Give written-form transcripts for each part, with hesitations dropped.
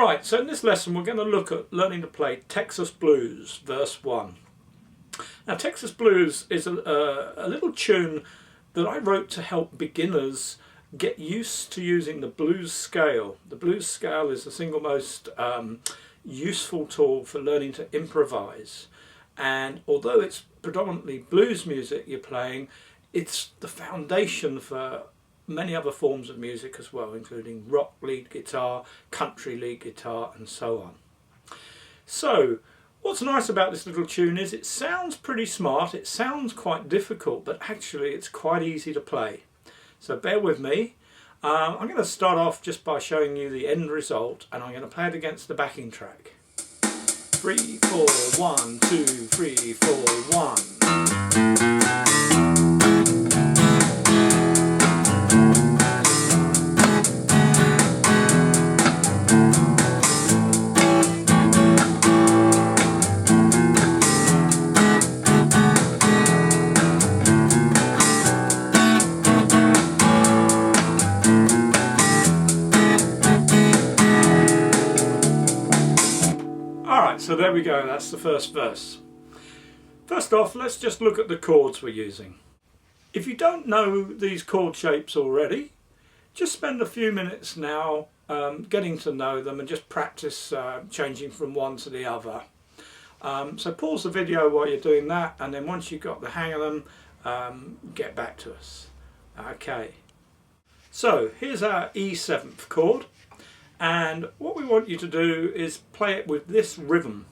Alright, so in this lesson we're going to look at learning to play Texas Blues, verse 1. Now Texas Blues is a little tune that I wrote to help beginners get used to using the blues scale. The blues scale is the single most useful tool for learning to improvise. And although it's predominantly blues music you're playing, it's the foundation for many other forms of music as well, including rock lead guitar, country lead guitar, and so on. So what's nice about this little tune is it sounds pretty smart, it sounds quite difficult, but actually it's quite easy to play. So bear with me. I'm going to start off just by showing you the end result, and I'm going to play it against the backing track. 3, 4, 1, 2, 3, 4, 1. So there we go, that's the first verse. First off, let's just look at the chords we're using. If you don't know these chord shapes already, just spend a few minutes now getting to know them and just practice changing from one to the other. So pause the video while you're doing that, and then once you've got the hang of them, get back to us. Okay, so here's our E7th chord. And what we want you to do is play it with this rhythm.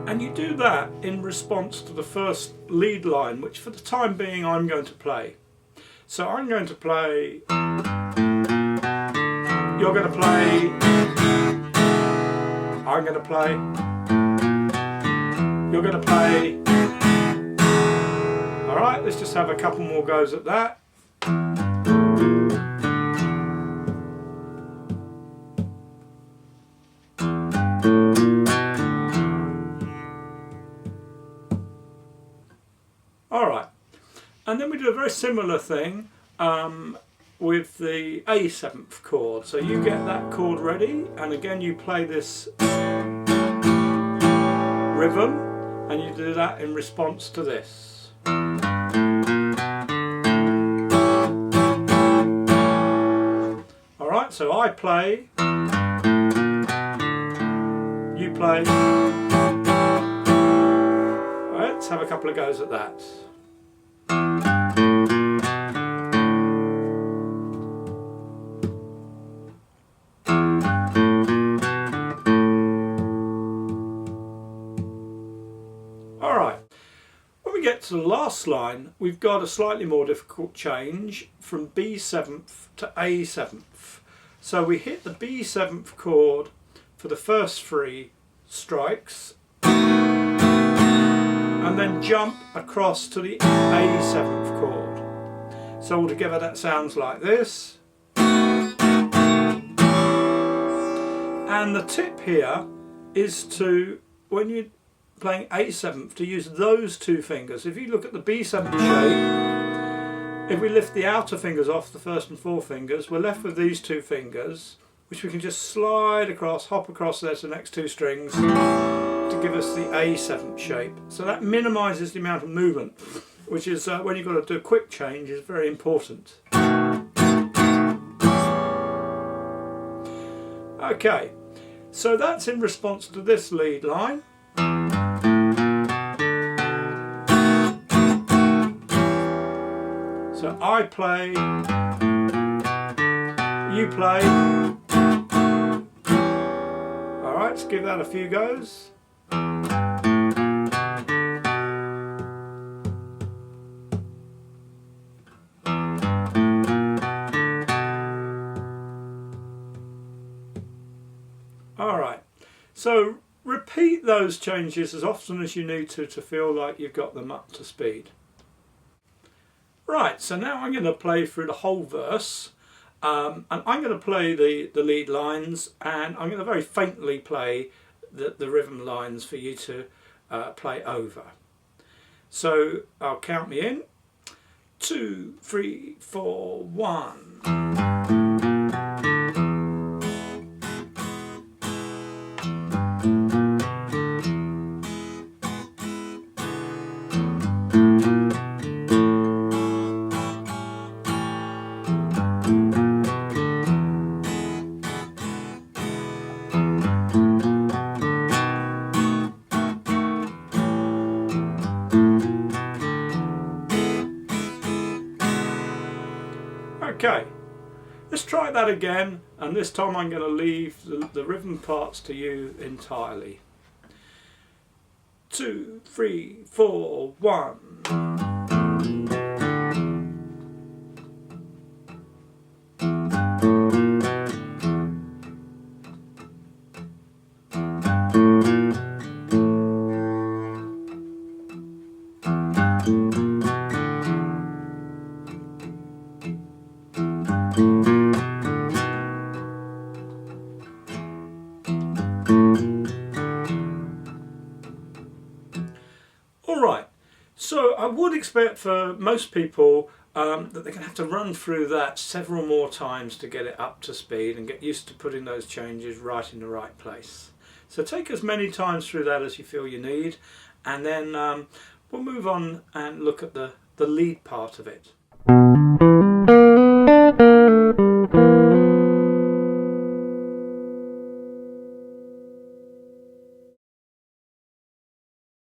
And you do that in response to the first lead line, which for the time being I'm going to play. So I'm going to play, you're going to play, I'm going to play, you're going to play. Alright, let's just have a couple more goes at that. Alright, and then we do a very similar thing with the A7th chord. So you get that chord ready, and again you play this rhythm, and you do that in response to this. Alright, so I play, you play. Alright, let's have a couple of goes at that. Alright, when we get to the last line, we've got a slightly more difficult change from B7th to A7th. So we hit the B7th chord for the first 3 strikes, and then jump across to the A7th chord. So altogether that sounds like this. And the tip here is to, when you're playing A7th, to use those 2 fingers. If you look at the B7 shape, if we lift the outer fingers off the first and 4 fingers, we're left with these 2 fingers, which we can just slide across, hop across there to the next 2 strings to give us the A7 shape. So that minimises the amount of movement, which is when you've got to do a quick change, is very important. Okay, so that's in response to this lead line. So I play, you play. Alright, let's give that a few goes. Alright, so repeat those changes as often as you need to feel like you've got them up to speed. Right, so now I'm going to play through the whole verse, and I'm going to play the lead lines, and I'm going to very faintly play the rhythm lines for you to play over. So I'll count me in. 2, 3, 4, 1. Okay, let's try that again, and this time I'm going to leave the rhythm parts to you entirely. 2, 3, 4, 1. Alright, so I would expect for most people that they're going to have to run through that several more times to get it up to speed and get used to putting those changes right in the right place. So take as many times through that as you feel you need, and then we'll move on and look at the lead part of it.